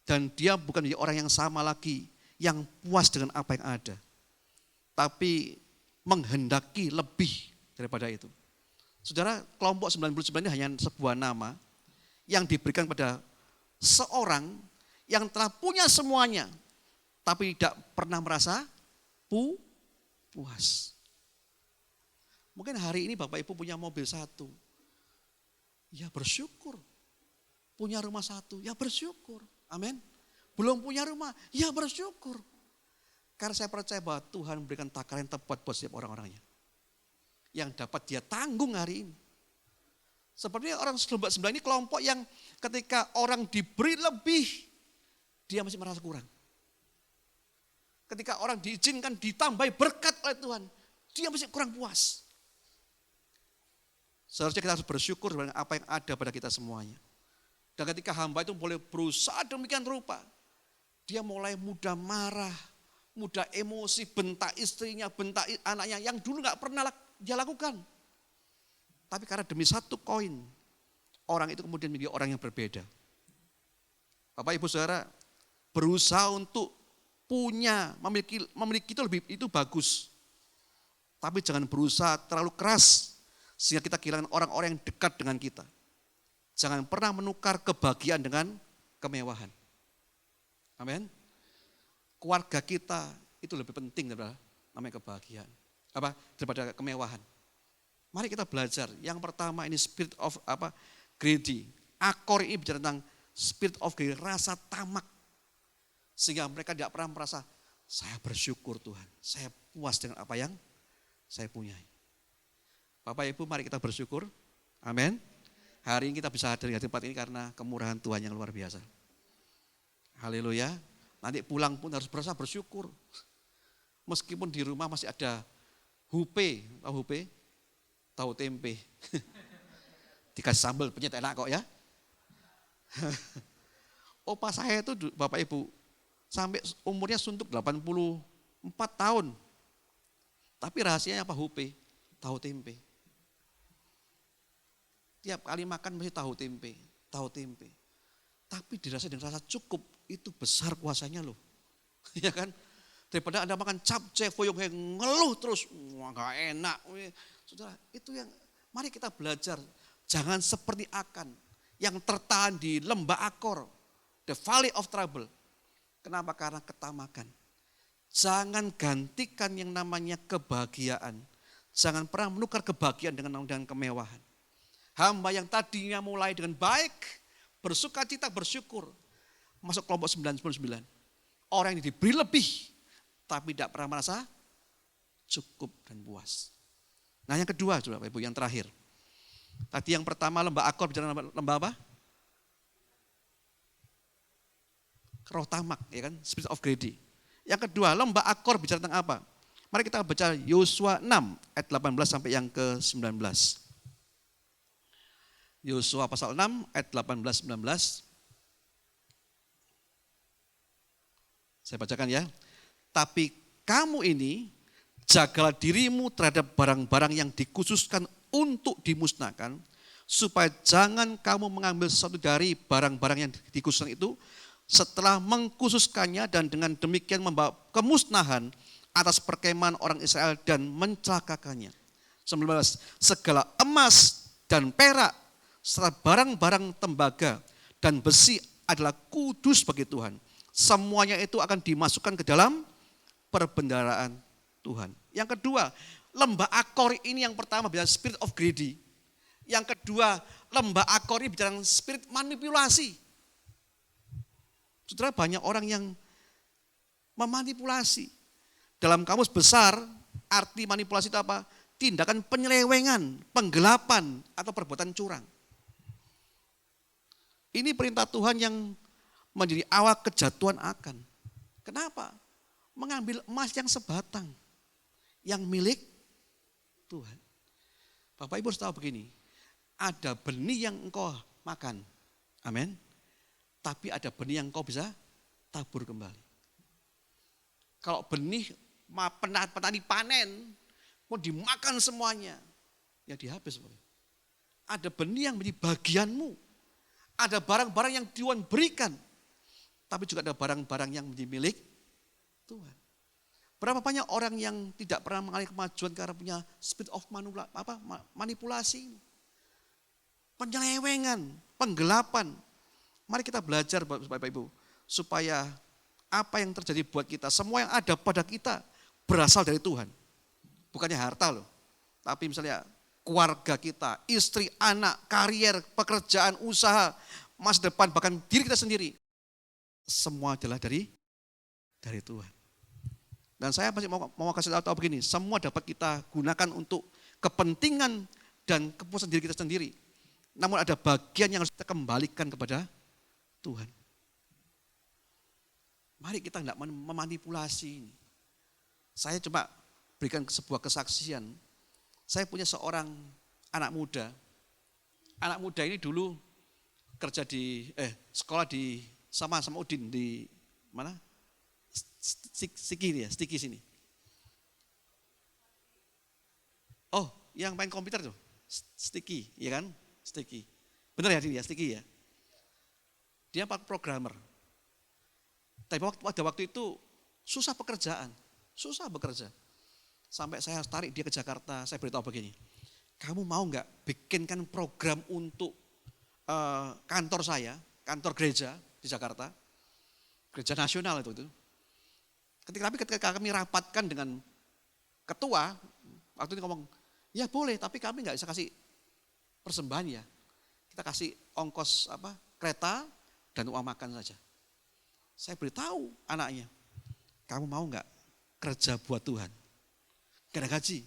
Dan dia bukan menjadi orang yang sama lagi, yang puas dengan apa yang ada. Tapi menghendaki lebih daripada itu. Saudara, kelompok 99 ini hanya sebuah nama yang diberikan pada seorang yang telah punya semuanya, tapi tidak pernah merasa puas. Mungkin hari ini Bapak Ibu punya mobil 1, ya bersyukur. Punya rumah 1, ya bersyukur. Amin. Belum punya rumah, ya bersyukur. Karena saya percaya bahwa Tuhan memberikan takaran yang tepat buat setiap orang-orangnya. Yang dapat dia tanggung hari ini. Seperti orang 99 ini kelompok yang ketika orang diberi lebih, dia masih merasa kurang. Ketika orang diizinkan ditambahi berkat oleh Tuhan, dia masih kurang puas. Seharusnya kita harus bersyukur dengan apa yang ada pada kita semuanya. Dan ketika hamba itu boleh berusaha demikian rupa, dia mulai mudah marah, mudah emosi, bentak istrinya, bentak anaknya yang dulu gak pernah dia lakukan. Tapi karena demi 1 koin, orang itu kemudian menjadi orang yang berbeda. Bapak Ibu Saudara, berusaha untuk memiliki itu bagus. Tapi jangan berusaha terlalu keras sehingga kita kehilangan orang-orang yang dekat dengan kita. Jangan pernah menukar kebahagiaan dengan kemewahan. Amin. Keluarga kita itu lebih penting daripada namanya kebahagiaan. Daripada kemewahan. Mari kita belajar. Yang pertama ini spirit of greedy. Akor ini bicara tentang spirit of greedy, rasa tamak. Sehingga mereka tidak pernah merasa, saya bersyukur Tuhan, saya puas dengan apa yang saya punyai. Bapak Ibu, mari kita bersyukur. Amin. Hari ini kita bisa hadir di tempat ini karena kemurahan Tuhan yang luar biasa. Haleluya. Nanti pulang pun harus berasa bersyukur. Meskipun di rumah masih ada hupe, tahu hupe? Tahu tempe. Dikasih sambal, penyet enak kok ya. Opa saya itu Bapak Ibu, sampai umurnya suntuk 84 tahun. Tapi rahasianya apa? Hupe, tahu tempe. Tiap kali makan mesti tahu tempe, tahu tempe. Tapi dirasa dengan rasa cukup, itu besar kuasanya loh. Ya kan? Daripada Anda makan capcay, foyong yang ngeluh terus, wah gak enak. Saudara, itu yang mari kita belajar. Jangan seperti Akan yang tertahan di lembah Akor, the valley of trouble. Kenapa? Karena ketamakan. Jangan gantikan yang namanya kebahagiaan. Jangan pernah menukar kebahagiaan dengan kemewahan. Hamba yang tadinya mulai dengan baik, bersuka cita, bersyukur. Masuk kelompok 99. Orang yang diberi lebih, tapi tidak pernah merasa cukup dan puas. Nah yang kedua, Bapak Ibu, yang terakhir. Tadi yang pertama lembah Akor bicara lembah apa? Roh tamak, ya kan? Spirit of greedy. Yang kedua, lembah Akor bicara tentang apa? Mari kita baca Yosua 6 ayat 18 sampai yang ke-19. Yosua pasal 6 ayat 18-19. Saya bacakan ya. Tapi kamu ini jagalah dirimu terhadap barang-barang yang dikhususkan untuk dimusnahkan, supaya jangan kamu mengambil sesuatu dari barang-barang yang dikhususkan itu setelah mengkhususkannya dan dengan demikian membawa kemusnahan atas perkemahan orang Israel dan mencelakakannya. 19. Segala emas dan perak serta barang-barang tembaga dan besi adalah kudus bagi Tuhan. Semuanya itu akan dimasukkan ke dalam perbendaharaan Tuhan. Yang kedua, lembah Akor ini yang pertama bicara spirit of greedy. Yang kedua, lembah Akor ini bicara spirit manipulasi. Saudara, banyak orang yang memanipulasi. Dalam kamus besar, arti manipulasi itu apa? Tindakan penyelewengan, penggelapan, atau perbuatan curang. Ini perintah Tuhan yang menjadi awal kejatuhan Akan. Kenapa? Mengambil emas yang sebatang, yang milik Tuhan. Bapak Ibu harus tahu begini, ada benih yang engkau makan, amin. Tapi ada benih yang engkau bisa tabur kembali. Kalau benih petani panen, mau dimakan semuanya, ya dihabis. Ada benih yang menjadi bagianmu. Ada barang-barang yang Tuhan berikan, tapi juga ada barang-barang yang menjadi milik Tuhan. Berapa banyak orang yang tidak pernah mengalami kemajuan karena punya spirit of manipulasi, penyelewengan, penggelapan. Mari kita belajar Bapak Ibu, supaya apa yang terjadi buat kita, semua yang ada pada kita berasal dari Tuhan. Bukannya harta loh, tapi misalnya keluarga kita, istri, anak, karier, pekerjaan, usaha, masa depan, bahkan diri kita sendiri. Semua adalah dari Tuhan. Dan saya masih mau kasih tahu begini, semua dapat kita gunakan untuk kepentingan dan kepuasan diri kita sendiri. Namun ada bagian yang harus kita kembalikan kepada Tuhan. Mari kita tidak memanipulasi ini. Saya coba berikan sebuah kesaksian. Saya punya seorang anak muda. Anak muda ini dulu kerja di sekolah di sama Udin di mana? Stiki sini. Oh, yang main komputer tuh. Stiki, ya kan? Stiki. Benar ya dia, Stiki ya? Dia programmer. Tapi pada waktu itu susah pekerjaan, susah bekerja. Sampai saya tarik dia ke Jakarta, saya beritahu begini, kamu mau nggak bikinkan program untuk kantor saya, kantor gereja di Jakarta, gereja nasional itu. Ketika kami rapatkan dengan ketua, waktu itu ngomong, ya boleh, tapi kami nggak bisa kasih persembahan ya. Kita kasih ongkos kereta dan uang makan saja. Saya beritahu anaknya, kamu mau nggak kerja buat Tuhan? Gak ada gaji.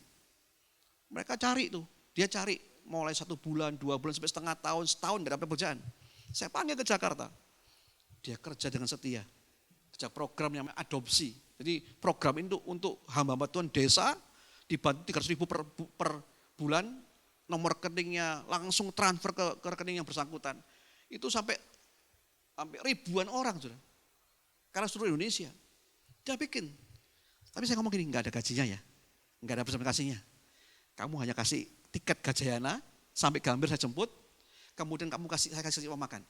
Mereka cari tuh, dia cari mulai 1 bulan, 2 bulan, sampai setengah tahun, setahun gak dapat pekerjaan. Saya panggil ke Jakarta. Dia kerja dengan setia. Kerja program yang adopsi. Jadi program itu untuk hamba-hamba Tuhan desa, dibantu 300.000 per bulan, nomor rekeningnya langsung transfer ke rekening yang bersangkutan. Itu sampai ribuan orang sudah. Karena seluruh Indonesia. Dia bikin. Tapi saya ngomong gini, gak ada gajinya ya. Gak ada bersama kasihnya. Kamu hanya kasih tiket Gajayana, sampai Gambir saya jemput, kemudian saya kasih uang makan.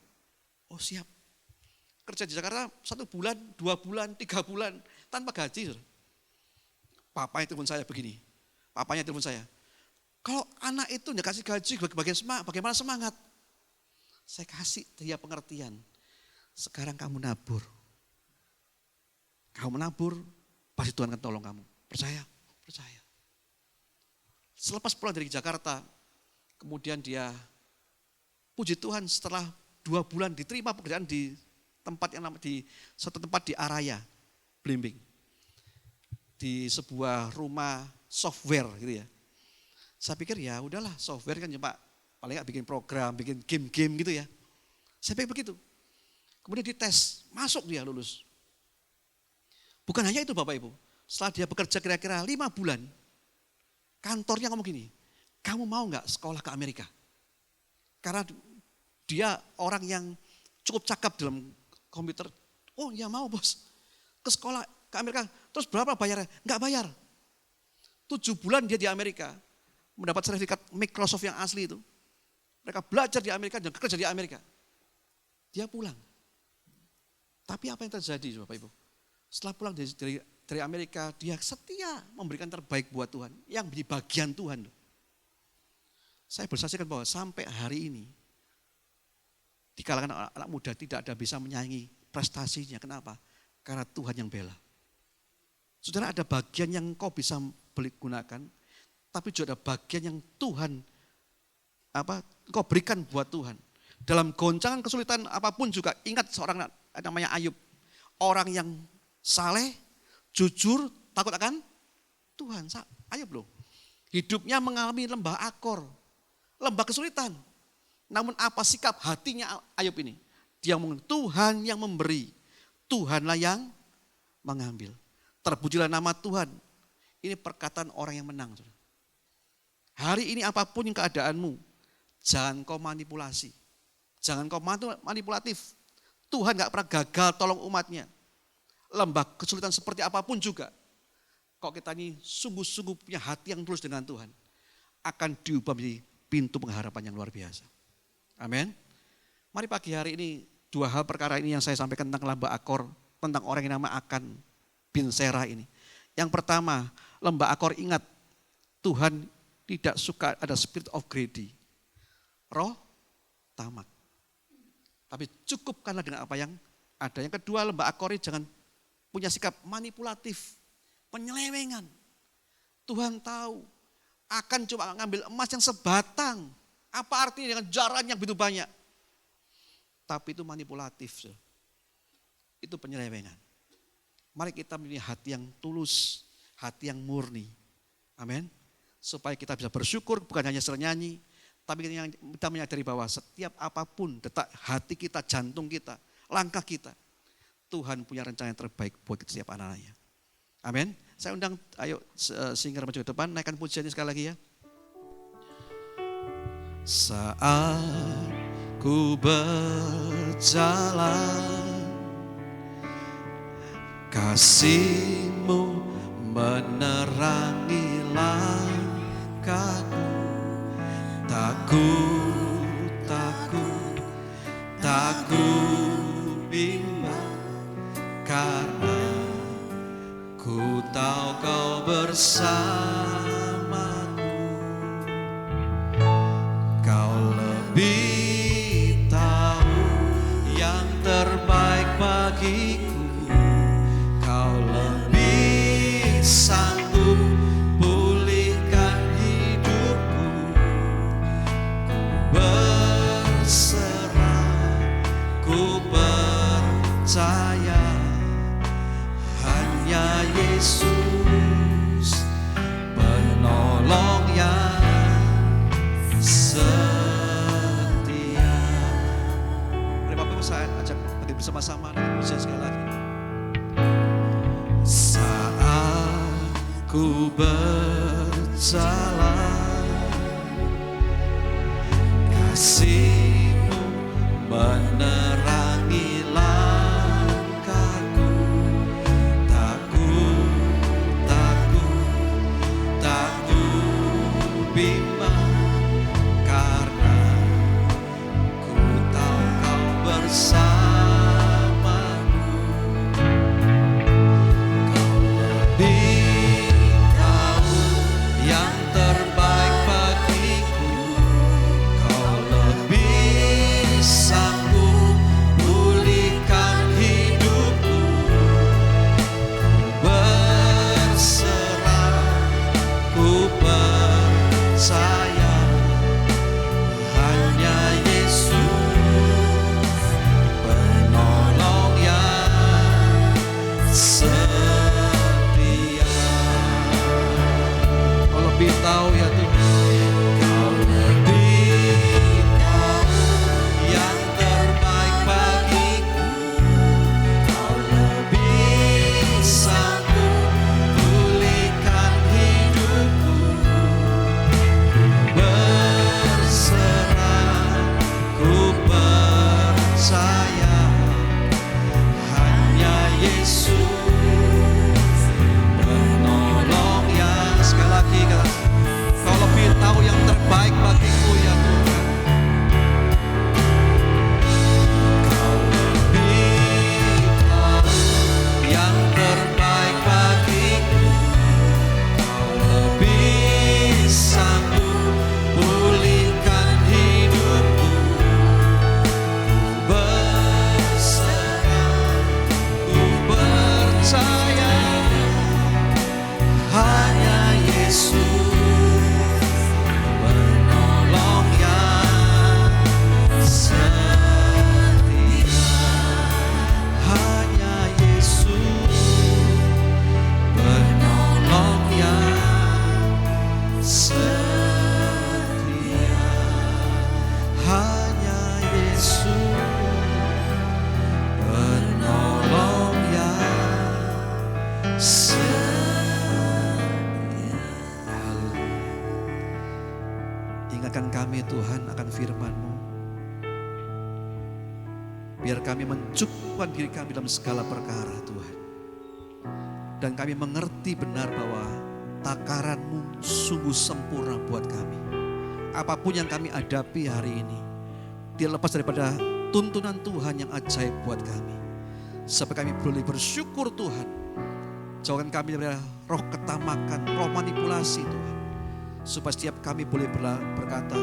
Oh siap. Kerja di Jakarta 1 bulan, 2 bulan, 3 bulan, tanpa gaji. Papanya telepon saya begini, papanya telepon saya, kalau anak itu nggak kasih gaji, bagaimana semangat? Saya kasih dia pengertian, sekarang kamu nabur. Kamu menabur, pasti Tuhan akan tolong kamu. Percaya? Percaya. Selepas pulang dari Jakarta, kemudian dia, puji Tuhan setelah 2 bulan diterima pekerjaan di suatu tempat di Araya, Blimbing. Di sebuah rumah software gitu ya. Saya pikir ya udahlah, software kan cuma paling nggak bikin program, bikin game-game gitu ya. Saya pikir begitu. Kemudian dites, masuk dia lulus. Bukan hanya itu Bapak Ibu, setelah dia bekerja kira-kira 5 bulan, kantornya ngomong gini, kamu mau nggak sekolah ke Amerika? Karena dia orang yang cukup cakap dalam komputer. Oh ya mau bos, ke sekolah ke Amerika. Terus berapa bayarnya? Nggak bayar. 7 bulan dia di Amerika, mendapat sertifikat Microsoft yang asli itu. Mereka belajar di Amerika dan kerja di Amerika. Dia pulang. Tapi apa yang terjadi Bapak Ibu? Setelah pulang dari Amerika, dia setia memberikan terbaik buat Tuhan, yang menjadi bagian Tuhan. Saya bersaksikan bahwa sampai hari ini, di kalangan anak muda tidak ada bisa menyaingi prestasinya. Kenapa? Karena Tuhan yang bela. Saudara, ada bagian yang kau bisa gunakan, tapi juga ada bagian yang Tuhan kau berikan buat Tuhan. Dalam goncangan kesulitan apapun juga, ingat seorang namanya Ayub. Orang yang saleh, jujur, takut akan Tuhan. Ayub loh. Hidupnya mengalami lembah akor, lembah kesulitan. Namun apa sikap hatinya Ayub ini? Dia ngomong, Tuhan yang memberi, Tuhanlah yang mengambil. Terpujilah nama Tuhan. Ini perkataan orang yang menang. Hari ini apapun yang keadaanmu, jangan kau manipulasi. Jangan kau manipulatif. Tuhan gak pernah gagal tolong umatnya. Lembah kesulitan seperti apapun juga. Kok kita ini sungguh-sungguh punya hati yang tulus dengan Tuhan, akan diubah menjadi pintu pengharapan yang luar biasa. Amin. Mari pagi hari ini 2 hal perkara ini yang saya sampaikan tentang lembah akor, tentang orang yang nama Akan bin Serah ini. Yang pertama, lembah akor, ingat Tuhan tidak suka ada spirit of greedy, roh tamak. Tapi cukupkanlah dengan apa yang ada. Yang kedua, lembah akor ini jangan punya sikap manipulatif, penyelewengan. Tuhan tahu akan cuma ngambil emas yang sebatang. Apa artinya dengan jaran yang begitu banyak? Tapi itu manipulatif. Itu penyelewengan. Mari kita memiliki hati yang tulus, hati yang murni. Amin. Supaya kita bisa bersyukur, bukan hanya nyanyi, tapi kita menyadari bahwa setiap apapun, detak hati kita, jantung kita, langkah kita, Tuhan punya rencana yang terbaik buat setiap anak-anaknya. Amin. Saya undang, ayo singer maju ke depan, naikkan pujiannya sekali lagi ya. Saat ku berjalan, kasih-Mu menerangi langkahku. Takut bimbang, karena ku tahu Kau bersamaku. Kau lebih tahu yang terbaik bagiku. Kau lebih sanggup pulihkan hidupku. Ku Yesus, penolong yang setia. Mari Bapak Ibu saya ajak berdiri bersama-sama dengan pujian sekali lagi. Saat ku berjalan, kasih-Mu menerangi langkahku. Tak ku bimbang, karena ku tahu Kau bersamaku. Kau lebih tahu yang terbaik bagiku. Kau lebih sanggup pulihkan hidupku. Berserah, ku percaya hanya Yesus, penolong yang setia. Kau lebih tahu ya Tuhan, Kau lebih tahu yang terbaik bagiku. Kau lebih sanggup pulihkan hidupku. Berserah, ku percaya hanya Yesus, penolong yang, sekali lagi kata, Kau lebih tahu yang terbaik bagiku ya Tuhan. Kau lebih tahu yang terbaik bagiku. Kau lebih sanggup pulihkan hidupku. Ku berserah, ku percaya hanya Yesus, penolong yang setia. Hanya Yesus, penolong yang setia. Hanya Yesus, penolong yang setia. Ingatkan kami Tuhan akan firman-Mu, biar kami mencukupkan diri kami dalam segala perkara Tuhan. Dan kami mengerti benar bahwa takaran-Mu sungguh sempurna buat kami. Apapun yang kami hadapi hari ini, tidak lepas daripada tuntunan Tuhan yang ajaib buat kami. Sampai kami boleh bersyukur Tuhan. Jauhkan kami dari roh ketamakan, roh manipulasi Tuhan. Supaya setiap kami boleh berkata,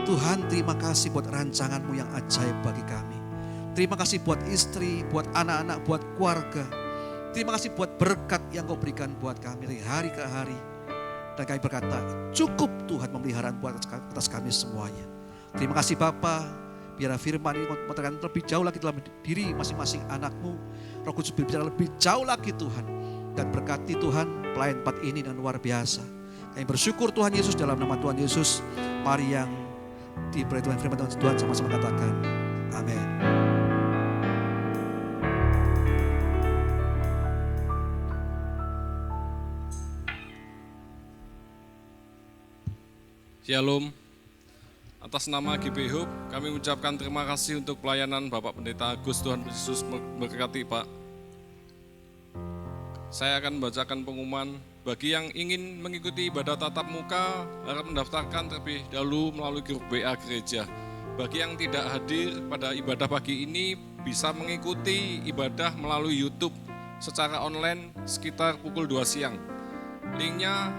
Tuhan terima kasih buat rancangan-Mu yang ajaib bagi kami. Terima kasih buat istri, buat anak-anak, buat keluarga. Terima kasih buat berkat yang Kau berikan buat kami dari hari ke hari. Dan kami berkata, cukup Tuhan pemeliharaan buat atas kami semuanya. Terima kasih Bapa, biar firman ini menerangkan lebih jauh lagi dalam diri masing-masing anak-Mu. Roh Kudus berbicara lebih jauh lagi Tuhan. Dan berkati Tuhan pelayan tempat ini dengan luar biasa. Kami bersyukur Tuhan Yesus, dalam nama Tuhan Yesus. Mari yang diberi Tuhan firman Tuhan sama-sama katakan, amin.
Shalom. Atas nama GP Hope, kami mengucapkan terima kasih untuk pelayanan Bapak Pendeta Agus. Tuhan Yesus memberkati Pak. Saya akan membacakan pengumuman. Bagi yang ingin mengikuti ibadah tatap muka, harap mendaftarkan terlebih dahulu melalui grup WA gereja. Bagi yang tidak hadir pada ibadah pagi ini, bisa mengikuti ibadah melalui YouTube secara online sekitar pukul 2 siang. Linknya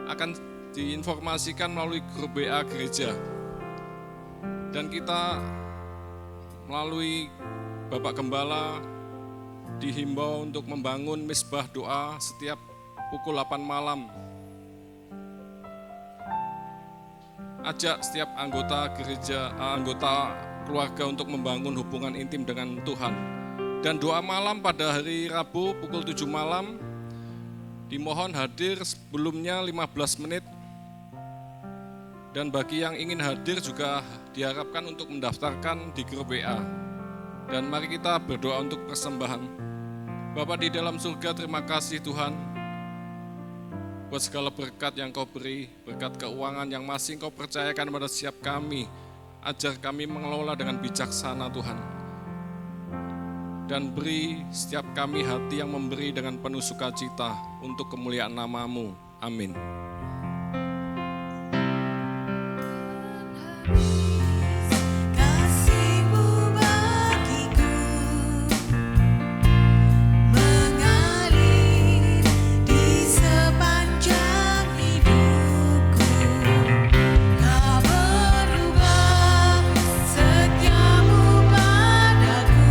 akan diinformasikan melalui grup WA gereja. Dan kita melalui Bapak Gembala dihimbau untuk membangun misbah doa setiap pukul 8 malam. Ajak setiap anggota gereja, anggota keluarga untuk membangun hubungan intim dengan Tuhan. Dan doa malam pada hari Rabu pukul 7 malam Dimohon hadir sebelumnya 15 menit. Dan bagi yang ingin hadir juga diharapkan untuk mendaftarkan di grup WA. Dan mari kita berdoa untuk persembahan. Bapa di dalam surga, terima kasih Tuhan buat segala berkat yang Kau beri, berkat keuangan yang masih Kau percayakan pada setiap kami. Ajar kami mengelola dengan bijaksana Tuhan. Dan beri setiap kami hati yang memberi dengan penuh sukacita untuk kemuliaan nama-Mu. Amin.
Kasih-Mu bagiku mengalir di sepanjang hidupku. Kau berubah, setia-Mu padaku.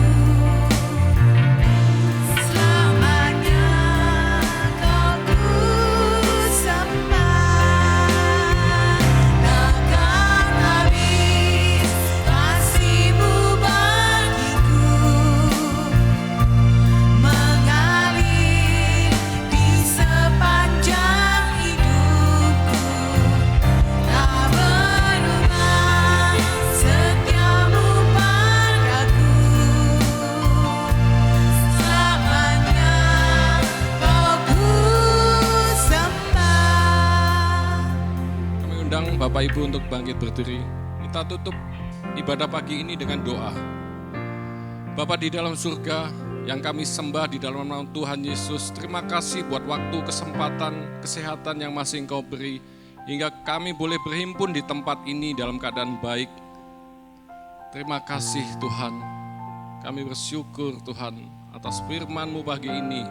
Selamanya Kau ku sembah. Takkan habis kasih-Mu bagiku, mengalir di sepanjang hidupku. Tak berubah, setia-Mu padaku. Selamanya Kau ku sembah.
Kami undang Bapak Ibu untuk bangkit berdiri. Kita tutup ibadah pagi ini dengan doa. Bapa di dalam surga yang kami sembah di dalam nama Tuhan Yesus, terima kasih buat waktu, kesempatan, kesehatan yang masih Engkau beri, hingga kami boleh berhimpun di tempat ini dalam keadaan baik. Terima kasih Tuhan, kami bersyukur Tuhan atas firman-Mu pagi ini,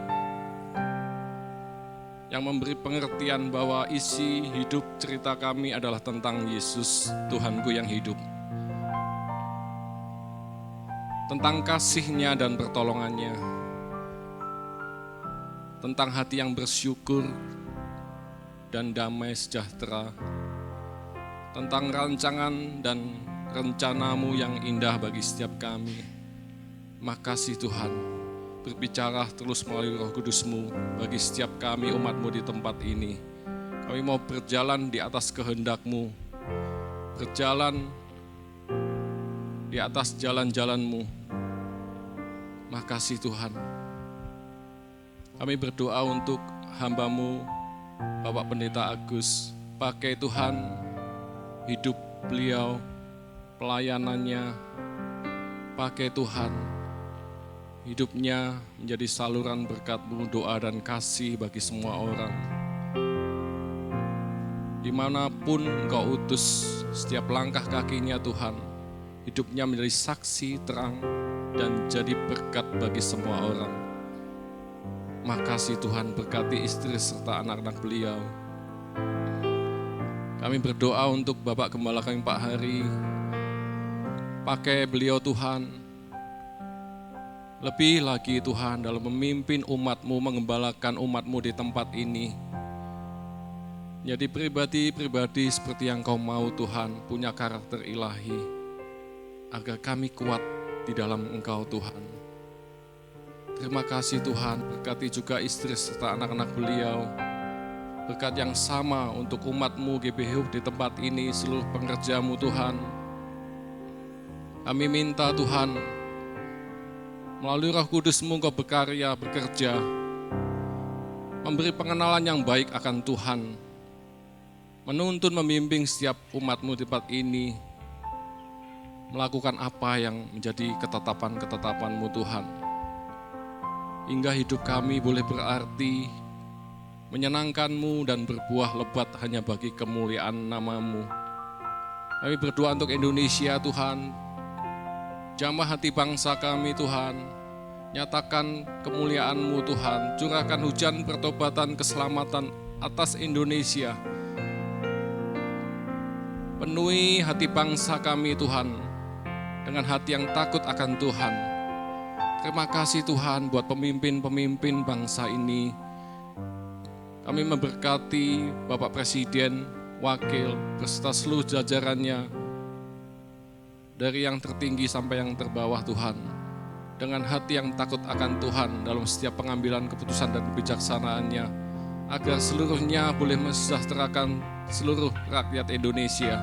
yang memberi pengertian bahwa isi hidup cerita kami adalah tentang Yesus, Tuhanku yang hidup. Tentang kasih-Nya dan pertolongannya. Tentang hati yang bersyukur dan damai sejahtera. Tentang rancangan dan rencana-Mu yang indah bagi setiap kami. Makasih Tuhan, berbicara terus melalui Roh Kudus-Mu bagi setiap kami umat-Mu di tempat ini. Kami mau berjalan di atas kehendak-Mu, berjalan di atas jalan-jalan-Mu. Makasih Tuhan. Kami berdoa untuk hamba-Mu, Bapak Pendeta Agus. Pakai Tuhan hidup beliau, pelayanannya. Pakai Tuhan hidupnya menjadi saluran berkat-Mu, doa dan kasih bagi semua orang. Dimanapun Engkau utus setiap langkah kakinya Tuhan, hidupnya menjadi saksi terang dan jadi berkat bagi semua orang. Makasih Tuhan, berkati istri serta anak-anak beliau. Kami berdoa untuk Bapak Gembala kami Pak Hari. Pakai beliau Tuhan, lebih lagi Tuhan dalam memimpin umat-Mu, mengembalakan umat-Mu di tempat ini. Jadi pribadi-pribadi seperti yang Kau mau Tuhan, punya karakter ilahi, agar kami kuat di dalam Engkau Tuhan. Terima kasih Tuhan, berkati juga istri serta anak-anak beliau. Berkat yang sama untuk umat-Mu GBH di tempat ini, seluruh pengerja-Mu Tuhan. Kami minta Tuhan, melalui Roh Kudus-Mu Engkau berkarya, bekerja, memberi pengenalan yang baik akan Tuhan, menuntun, membimbing setiap umat-Mu di tempat ini, melakukan apa yang menjadi ketetapan-ketetapan-Mu Tuhan. Hingga hidup kami boleh berarti, menyenangkan-Mu dan berbuah lebat hanya bagi kemuliaan nama-Mu. Kami berdoa untuk Indonesia Tuhan, jamah hati bangsa kami Tuhan, nyatakan kemuliaan-Mu Tuhan, curahkan hujan pertobatan keselamatan atas Indonesia. Penuhi hati bangsa kami Tuhan, dengan hati yang takut akan Tuhan. Terima kasih Tuhan buat pemimpin-pemimpin bangsa ini. Kami memberkati Bapak Presiden, Wakil, beserta seluruh jajarannya, dari yang tertinggi sampai yang terbawah Tuhan. Dengan hati yang takut akan Tuhan dalam setiap pengambilan keputusan dan kebijaksanaannya. agar seluruhnya boleh mensejahterakan seluruh rakyat Indonesia.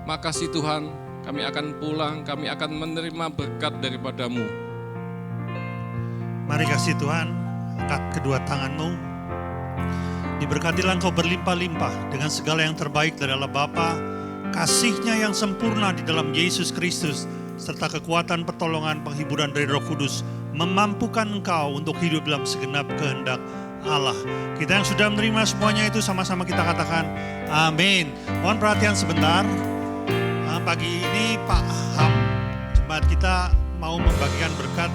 Makasih Tuhan, kami akan pulang, kami akan menerima berkat daripada-Mu.
Mari kasih Tuhan, angkat kedua tanganmu. Diberkatilah engkau berlimpah-limpah dengan segala yang terbaik dari Allah Bapa, kasih-Nya yang sempurna di dalam Yesus Kristus, serta kekuatan pertolongan penghiburan dari Roh Kudus, memampukan engkau untuk hidup dalam segenap kehendak Allah. Kita yang sudah menerima semuanya itu sama-sama kita katakan amin. Mohon perhatian sebentar. Pagi ini Pak Ham, jemaat kita mau membagikan berkat